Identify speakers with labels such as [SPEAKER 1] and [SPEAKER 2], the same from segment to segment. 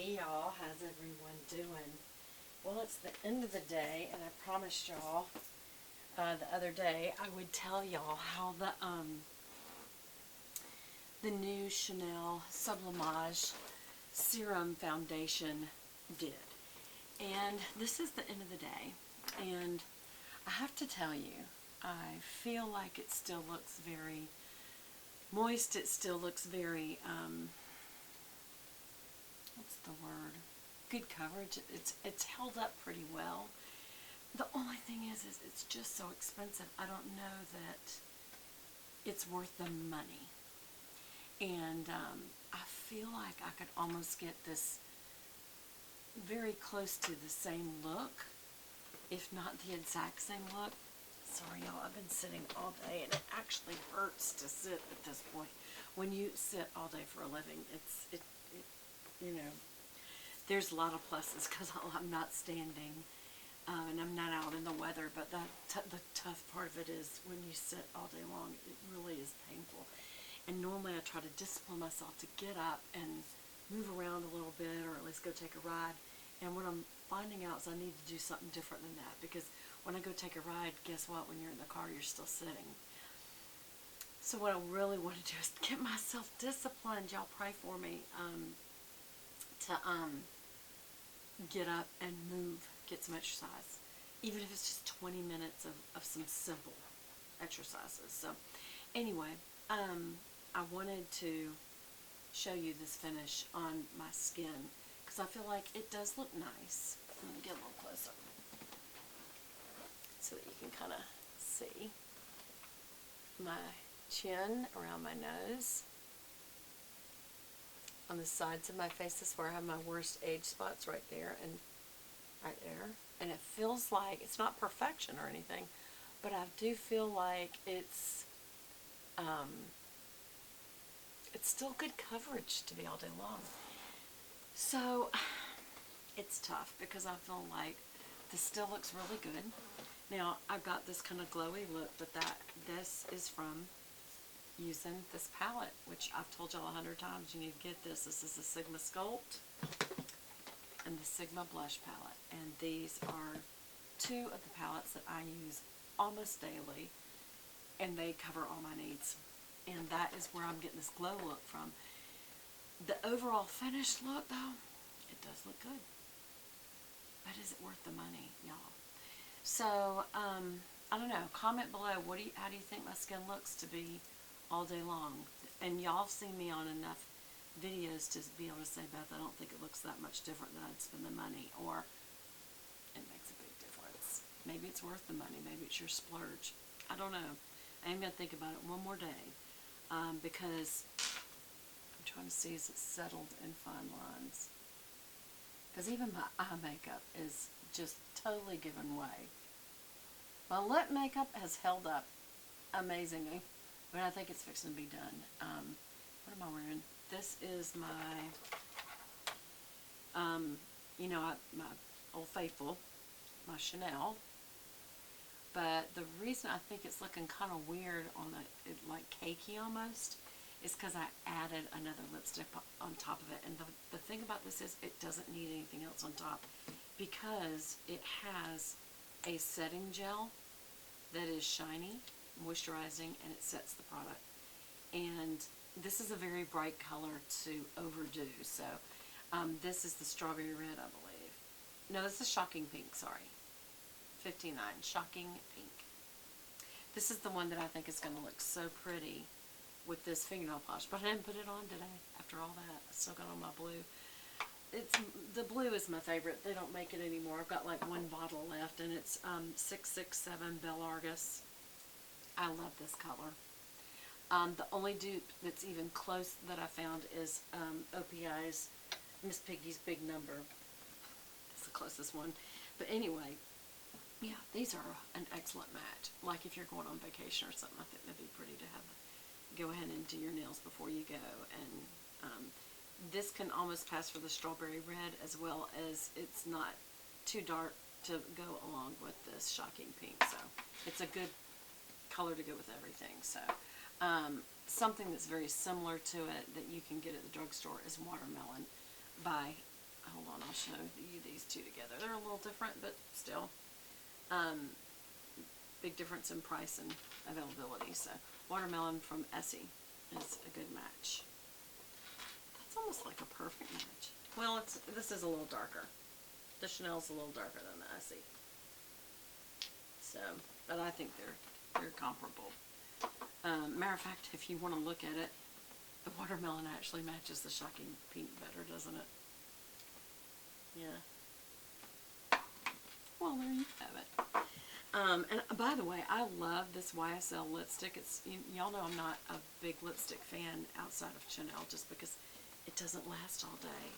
[SPEAKER 1] Hey y'all, how's everyone doing? Well, it's the end of the day, and I promised y'all the other day I would tell y'all how the new Chanel Sublimage Serum Foundation did. And this is the end of the day, and I have to tell you, I feel like it still looks very moist. It still looks very what's the word? Good coverage. It's held up pretty well. The only thing is it's just so expensive. I don't know that it's worth the money. And I feel like I could almost get this very close to the same look, if not the exact same look. Sorry, y'all, I've been sitting all day, and it actually hurts to sit at this point. When you sit all day for a living, it you know, there's a lot of pluses because I'm not standing and I'm not out in the weather, but the tough part of it is when you sit all day long, it really is painful. And normally I try to discipline myself to get up and move around a little bit, or at least go take a ride. And what I'm finding out is I need to do something different than that, because when I go take a ride, guess what? When you're in the car, you're still sitting. So what I really want to do is get myself disciplined. Y'all pray for me to get up and move, get some exercise, even if it's just 20 minutes of some simple exercises. So anyway, I wanted to show you this finish on my skin because I feel like it does look nice. Let me get a little closer so that you can kind of see my chin, around my nose, on the sides of my face. This is where I have my worst age spots, right there and right there. And it feels like it's not perfection or anything, but I do feel like it's still good coverage to be all day long. So it's tough because I feel like this still looks really good. Now I've got this kind of glowy look, but this is from using this palette, which I've told y'all 100 times you need to get this. This is the Sigma Sculpt and the Sigma Blush palette, and these are two of the palettes that I use almost daily, and they cover all my needs. And that is where I'm getting this glow look from. The overall finished look, though, it does look good. But is it worth the money, y'all? So, I don't know. Comment below. How do you think my skin looks to be all day long? And y'all see me on enough videos to be able to say, Beth, I don't think it looks that much different than I'd spend the money, or it makes a big difference. Maybe it's worth the money. Maybe it's your splurge. I don't know. I'm going to think about it one more day. Because I'm trying to see is it settled in fine lines. Because even my eye makeup is just totally given way. My lip makeup has held up amazingly, but I think it's fixing to be done. What am I wearing? This is my, my Old Faithful, my Chanel. But the reason I think it's looking kind of weird on like cakey almost, is because I added another lipstick on top of it. And the thing about this is it doesn't need anything else on top, because it has a setting gel that is shiny, moisturizing, and it sets the product. And this is a very bright color to overdo. So this is the strawberry red, I believe. No, this is shocking pink, sorry. 59, Shocking Pink. This is the one that I think is going to look so pretty with this fingernail polish, but I didn't put it on today. After all that, I still got on my blue. The blue is my favorite. They don't make it anymore. I've got like one bottle left, and it's 667 Belle Argus. I love this color. The only dupe that's even close that I found is OPI's Miss Piggy's Big Number. That's the closest one. But anyway, yeah, these are an excellent match. Like if you're going on vacation or something, I think that'd be pretty to go ahead and do your nails before you go. And this can almost pass for the strawberry red, as well as it's not too dark to go along with this shocking pink. So it's a good color to go with everything. So something that's very similar to it that you can get at the drugstore is Watermelon by hold on, I'll show you these two together. They're a little different, but still. Big difference in price and availability. So watermelon from Essie is a good match. That's almost like a perfect match. Well, this is a little darker. The Chanel's a little darker than the Essie. So, but I think they're comparable. Matter of fact, if you want to look at it, the watermelon actually matches the Shocking Pink better, doesn't it? Yeah. Well, there you have it. And by the way, I love this YSL lipstick. Y'all know I'm not a big lipstick fan outside of Chanel, just because it doesn't last all day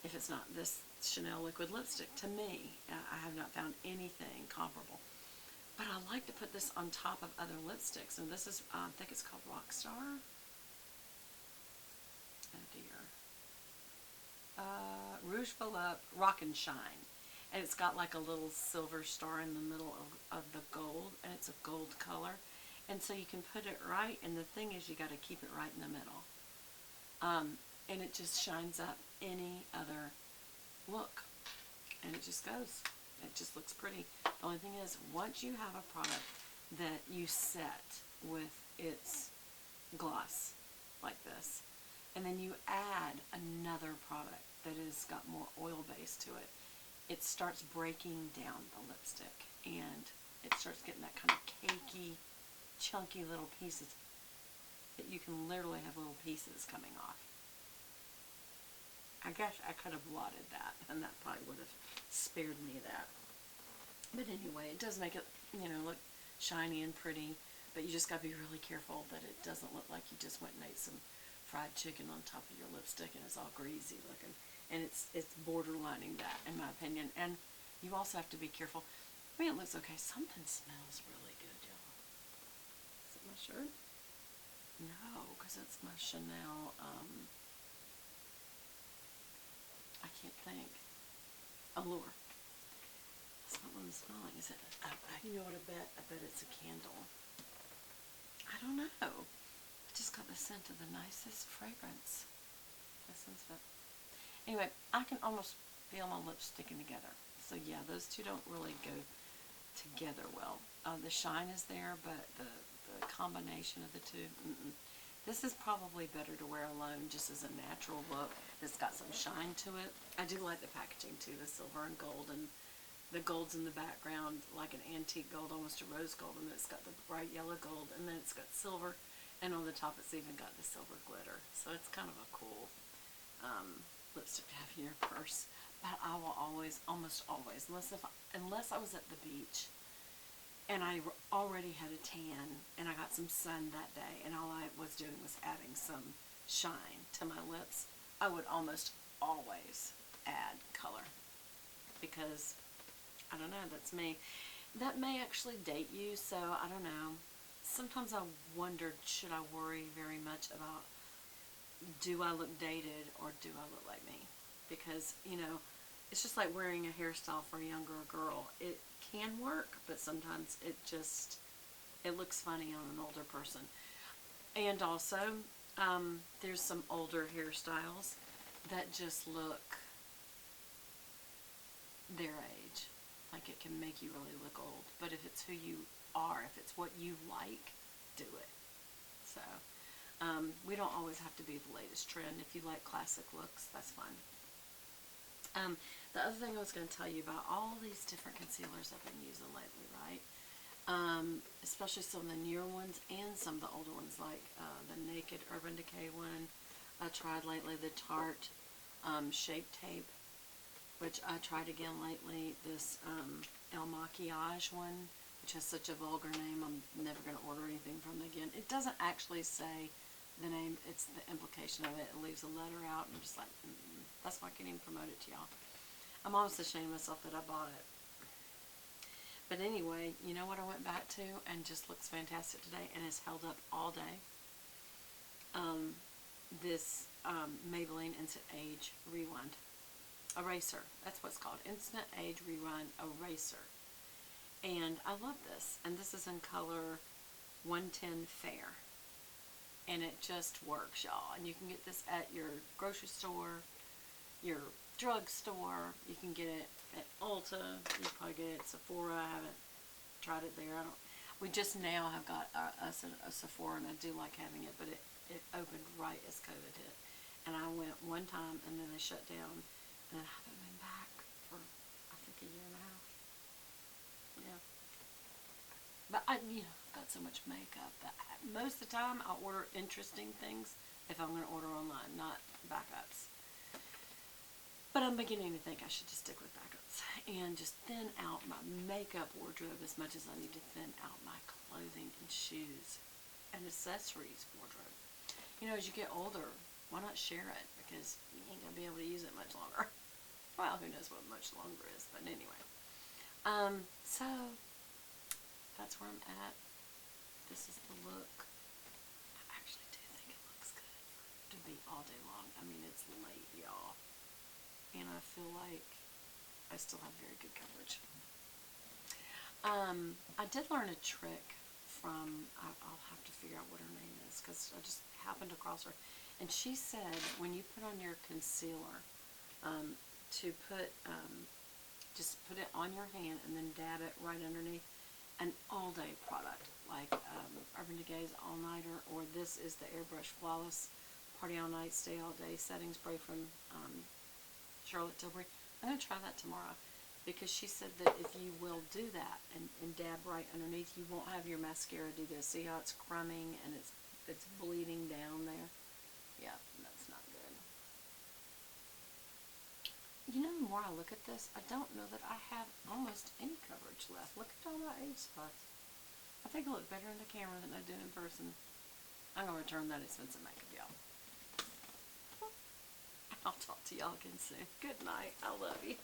[SPEAKER 1] if it's not this Chanel liquid lipstick. To me, I have not found anything comparable. But I like to put this on top of other lipsticks, and this is, I think it's called Rockstar. Oh dear. Rouge Volupte Rock and Shine. And it's got like a little silver star in the middle of the gold, and it's a gold color. And so you can put it right, and the thing is you got to keep it right in the middle. And it just shines up any other look. And it just goes. It just looks pretty. The only thing is, once you have a product that you set with its gloss like this, and then you add another product that has got more oil base to it, it starts breaking down the lipstick, and it starts getting that kind of cakey, chunky little pieces that you can literally have little pieces coming off. I guess I could have blotted that, and that probably would have spared me that. But anyway, it does make it, look shiny and pretty, but you just got to be really careful that it doesn't look like you just went and ate some fried chicken on top of your lipstick and it's all greasy looking. And it's borderlining that, in my opinion. And you also have to be careful. I mean, it looks okay. Something smells really good, y'all. Is it my shirt? No, because it's my Chanel, I can't think. Allure. That's not what I'm smelling, is it? You know what I bet? I bet it's a candle. I don't know. I just got the scent of the nicest fragrance. Anyway, I can almost feel my lips sticking together. So yeah, those two don't really go together well. The shine is there, but the combination of the two, This is probably better to wear alone, just as a natural look that's got some shine to it. I do like the packaging too, the silver and gold, and the gold's in the background like an antique gold, almost a rose gold, and it's got the bright yellow gold, and then it's got silver, and on the top it's even got the silver glitter. So it's kind of a cool lipstick to have in your purse. But I will always, almost always, unless I was at the beach and I already had a tan and I got some sun that day and all I was doing was adding some shine to my lips, I would almost always add color, because I don't know, that's me. That may actually date you, so I don't know. Sometimes I wondered, should I worry very much about, do I look dated or do I look like me? Because, it's just like wearing a hairstyle for a younger girl. It can work, but sometimes it looks funny on an older person. And also, there's some older hairstyles that just look their age. Like, it can make you really look old. But if it's who you are, if it's what you like, do it. So, we don't always have to be the latest trend. If you like classic looks, that's fine. The other thing I was going to tell you about, all these different concealers I've been using lately, right? Especially some of the newer ones and some of the older ones, like the Naked Urban Decay one. I tried lately the Tarte Shape Tape, which I tried again lately. This El Maquillage one, which has such a vulgar name, I'm never going to order anything from them again. It doesn't actually say the name, it's the implication of it. It leaves a letter out, and I'm just like, that's why I can't even promote it to y'all. I'm almost ashamed of myself that I bought it. But anyway, you know what I went back to and just looks fantastic today and has held up all day? This Maybelline Instant Age Rewind Eraser. That's what it's called. Instant Age Rewind Eraser. And I love this. And this is in color 110 Fair. And it just works, y'all. And you can get this at your grocery store. your drugstore. You can get it at Ulta. You can probably get it at Sephora. I haven't tried it there. I don't. We just now have got us a Sephora, and I do like having it, but it opened right as COVID hit. And I went one time, and then they shut down, and I haven't been back for, I think, a year and a half. Yeah. But I've got so much makeup that most of the time I'll order interesting things if I'm going to order online, not backups. But I'm beginning to think I should just stick with backups and just thin out my makeup wardrobe as much as I need to thin out my clothing and shoes and accessories wardrobe. As you get older, why not share it? Because you ain't going to be able to use it much longer. Well, who knows what much longer is, but anyway. So, that's where I'm at. This is the look. I actually do think it looks good to be all day long. I mean, it's late, y'all. And I feel like I still have very good coverage. I did learn a trick from, I'll have to figure out what her name is, because I just happened across her. And she said when you put on your concealer, to just put it on your hand and then dab it right underneath an all-day product, like Urban Decay's All Nighter, or this is the Airbrush Flawless Party All Night, Stay All Day Setting Spray from Charlotte Tilbury. I'm going to try that tomorrow, because she said that if you will do that and dab right underneath, you won't have your mascara do this. See how it's crumbing and it's bleeding down there? Yeah, that's not good. The more I look at this, I don't know that I have almost any coverage left. Look at all my age spots. I think I look better in the camera than I do in person. I'm going to return that expensive makeup, y'all. I'll talk to y'all again soon. Good night. I love you.